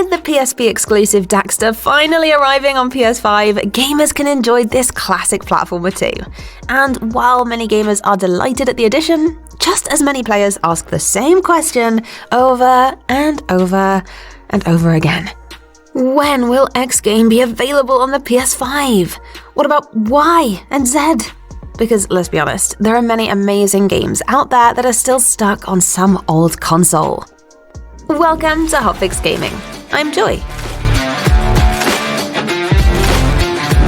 With the PSP exclusive Daxter finally arriving on PS5, gamers can enjoy this classic platformer too. And while many gamers are delighted at the addition, just as many players ask the same question over and over and over again. When will X game be available on the PS5? What about Y and Z? Because let's be honest, there are many amazing games out there that are still stuck on some old console. Welcome to HotFix Gaming. I'm Joy.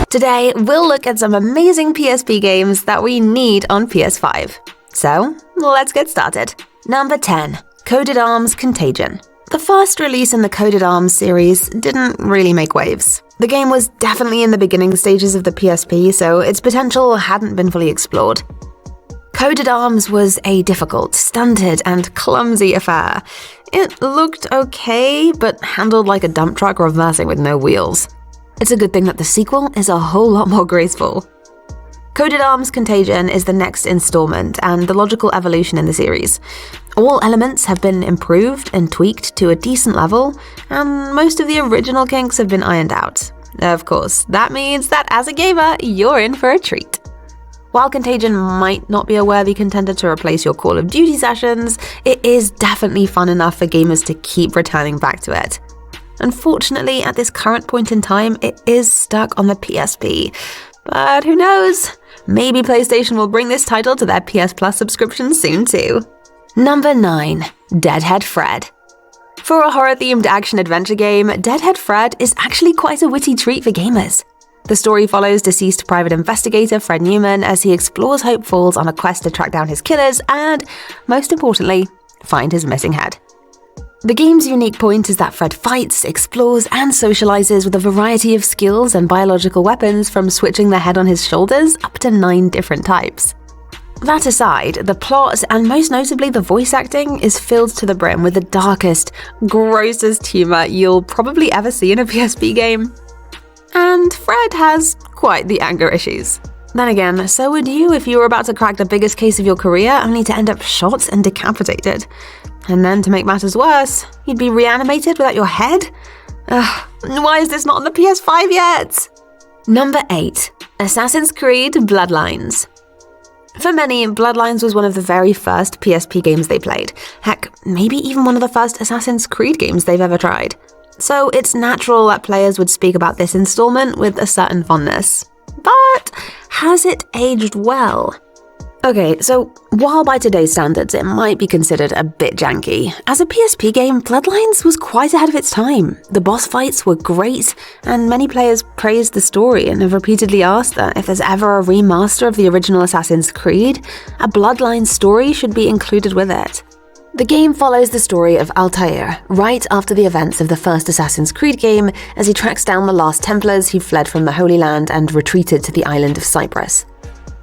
Today, we'll look at some amazing PSP games that we need on PS5. So, let's get started. Number 10. Coded Arms Contagion. The first release in the Coded Arms series didn't really make waves. The game was definitely in the beginning stages of the PSP, so its potential hadn't been fully explored. Coded Arms was a difficult, stunted, and clumsy affair. It looked okay, but handled like a dump truck reversing with no wheels. It's a good thing that the sequel is a whole lot more graceful. Coded Arms Contagion is the next installment and the logical evolution in the series. All elements have been improved and tweaked to a decent level, and most of the original kinks have been ironed out. Of course, that means that as a gamer, you're in for a treat. While Contagion might not be a worthy contender to replace your Call of Duty sessions, it is definitely fun enough for gamers to keep returning back to it. Unfortunately, at this current point in time, it is stuck on the PSP. But who knows? Maybe PlayStation will bring this title to their PS Plus subscription soon too. Number 9. Deadhead Fred. For a horror-themed action-adventure game, Deadhead Fred is actually quite a witty treat for gamers. The story follows deceased private investigator Fred Newman as he explores Hope Falls on a quest to track down his killers and, most importantly, find his missing head. The game's unique point is that Fred fights, explores, and socializes with a variety of skills and biological weapons, from switching the head on his shoulders up to 9 different types. That aside, the plot, and most notably the voice acting, is filled to the brim with the darkest, grossest humor you'll probably ever see in a PSP game. And Fred has quite the anger issues. Then again, so would you if you were about to crack the biggest case of your career only to end up shot and decapitated. And then to make matters worse, you'd be reanimated without your head? Why is this not on the PS5 yet? Number 8. Assassin's Creed Bloodlines. For many, Bloodlines was one of the very first PSP games they played. Heck, maybe even one of the first Assassin's Creed games they've ever tried. So it's natural that players would speak about this installment with a certain fondness. But has it aged well? Okay, so while by today's standards it might be considered a bit janky, as a PSP game, Bloodlines was quite ahead of its time. The boss fights were great, and many players praised the story and have repeatedly asked that if there's ever a remaster of the original Assassin's Creed, a Bloodlines story should be included with it. The game follows the story of Altair, right after the events of the first Assassin's Creed game, as he tracks down the last Templars who fled from the Holy Land and retreated to the island of Cyprus.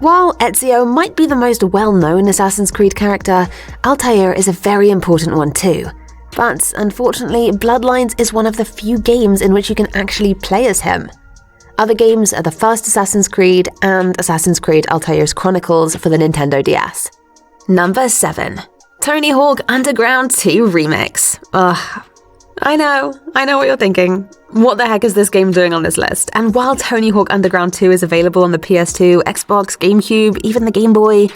While Ezio might be the most well-known Assassin's Creed character, Altair is a very important one too. But unfortunately, Bloodlines is one of the few games in which you can actually play as him. Other games are the first Assassin's Creed and Assassin's Creed Altair's Chronicles for the Nintendo DS. Number 7. Tony Hawk Underground 2 Remix. Ugh. I know what you're thinking. What the heck is this game doing on this list? And while Tony Hawk Underground 2 is available on the PS2, Xbox, GameCube, even the Game Boy,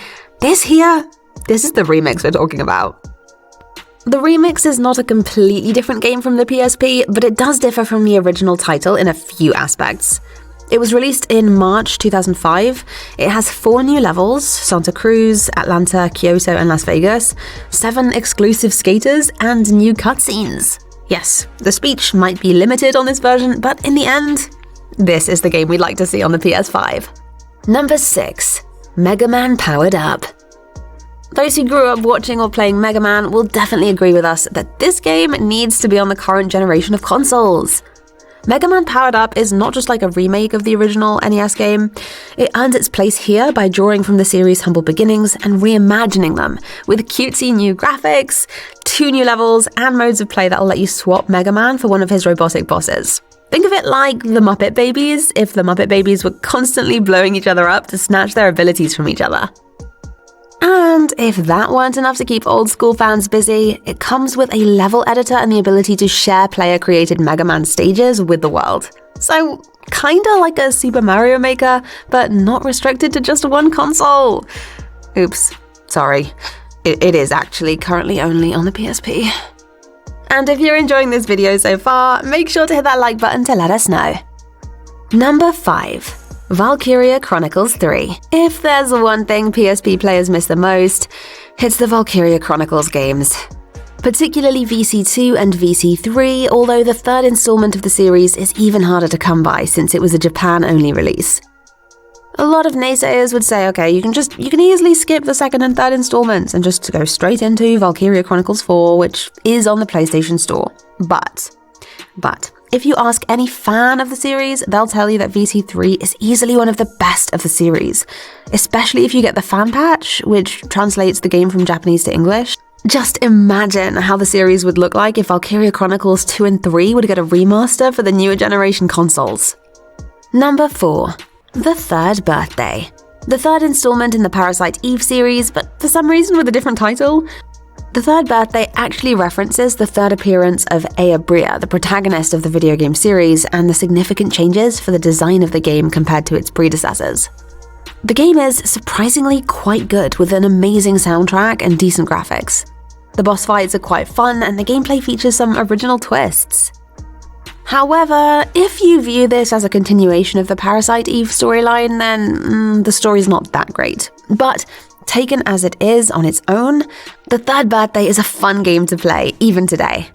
this is the remix we're talking about. The remix is not a completely different game from the PSP, but it does differ from the original title in a few aspects. It was released in March 2005. It has 4 new levels: Santa Cruz, Atlanta, Kyoto, and Las Vegas, 7 exclusive skaters, and new cutscenes. Yes, the speech might be limited on this version, but in the end, this is the game we'd like to see on the PS5. Number 6. Mega Man Powered Up. Those who grew up watching or playing Mega Man will definitely agree with us that this game needs to be on the current generation of consoles. Mega Man Powered Up is not just like a remake of the original NES game. It earns its place here by drawing from the series' humble beginnings and reimagining them with cutesy new graphics, 2 new levels, and modes of play that will let you swap Mega Man for one of his robotic bosses. Think of it like the Muppet Babies if the Muppet Babies were constantly blowing each other up to snatch their abilities from each other. And if that weren't enough to keep old-school fans busy, it comes with a level editor and the ability to share player-created Mega Man stages with the world. So, kinda like a Super Mario Maker, but not restricted to just one console. Oops, sorry. It is actually currently only on the PSP. And if you're enjoying this video so far, make sure to hit that like button to let us know. Number 5. Valkyria Chronicles 3. If there's one thing PSP players miss the most, it's the Valkyria Chronicles games. Particularly VC2 and VC3, although the third installment of the series is even harder to come by since it was a Japan-only release. A lot of naysayers would say, okay, you can easily skip the second and third installments and just go straight into Valkyria Chronicles 4, which is on the PlayStation Store. But, if you ask any fan of the series, they'll tell you that VC3 is easily one of the best of the series, especially if you get the fan patch, which translates the game from Japanese to English. Just imagine how the series would look like if Valkyria Chronicles 2 and 3 would get a remaster for the newer generation consoles. Number 4. The Third Birthday. The third installment in the Parasite Eve series, but for some reason with a different title. The Third Birthday actually references the third appearance of Aya Bria, the protagonist of the video game series, and the significant changes for the design of the game compared to its predecessors. The game is surprisingly quite good, with an amazing soundtrack and decent graphics. The boss fights are quite fun, and the gameplay features some original twists. However, if you view this as a continuation of the Parasite Eve storyline, then the story's not that great. But taken as it is on its own, The Third Birthday is a fun game to play, even today.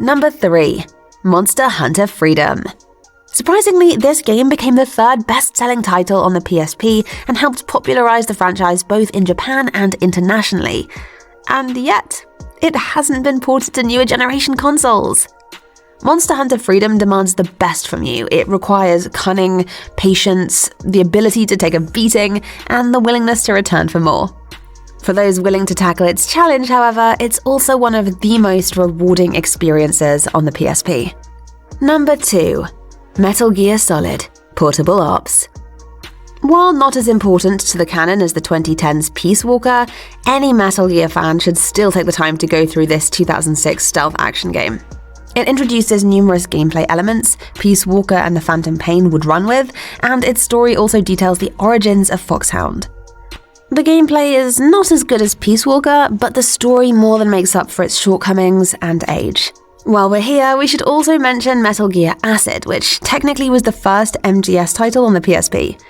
Number 3. Monster Hunter Freedom. Surprisingly, this game became the third best-selling title on the PSP and helped popularize the franchise both in Japan and internationally. And yet, it hasn't been ported to newer generation consoles. Monster Hunter Freedom demands the best from you. It requires cunning, patience, the ability to take a beating, and the willingness to return for more. For those willing to tackle its challenge, however, it's also one of the most rewarding experiences on the PSP. Number 2. Metal Gear Solid Portable Ops. While not as important to the canon as the 2010s Peace Walker, any Metal Gear fan should still take the time to go through this 2006 stealth action game. It introduces numerous gameplay elements Peace Walker and the Phantom Pain would run with, and its story also details the origins of Foxhound. The gameplay is not as good as Peace Walker, but the story more than makes up for its shortcomings and age. While we're here, we should also mention Metal Gear Acid, which technically was the first MGS title on the PSP.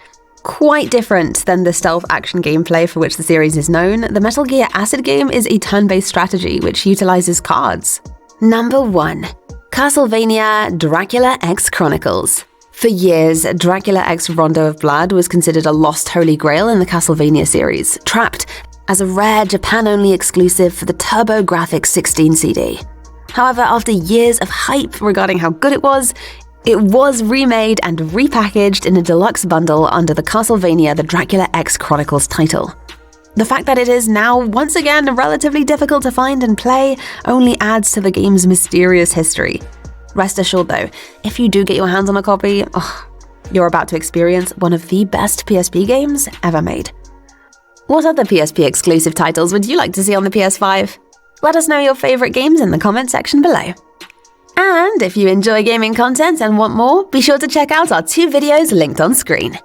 Quite different than the stealth action gameplay for which the series is known, the Metal Gear Acid game is a turn-based strategy which utilizes cards. Number 1. Castlevania Dracula X Chronicles. For years, Dracula X Rondo of Blood was considered a lost holy grail in the Castlevania series, trapped as a rare Japan-only exclusive for the TurboGrafx 16 CD. However, after years of hype regarding how good it was remade and repackaged in a deluxe bundle under the Castlevania The Dracula X Chronicles title. The fact that it is now, once again, relatively difficult to find and play only adds to the game's mysterious history. Rest assured though, if you do get your hands on a copy, you're about to experience one of the best PSP games ever made. What other PSP exclusive titles would you like to see on the PS5? Let us know your favorite games in the comment section below. And if you enjoy gaming content and want more, be sure to check out our 2 videos linked on screen.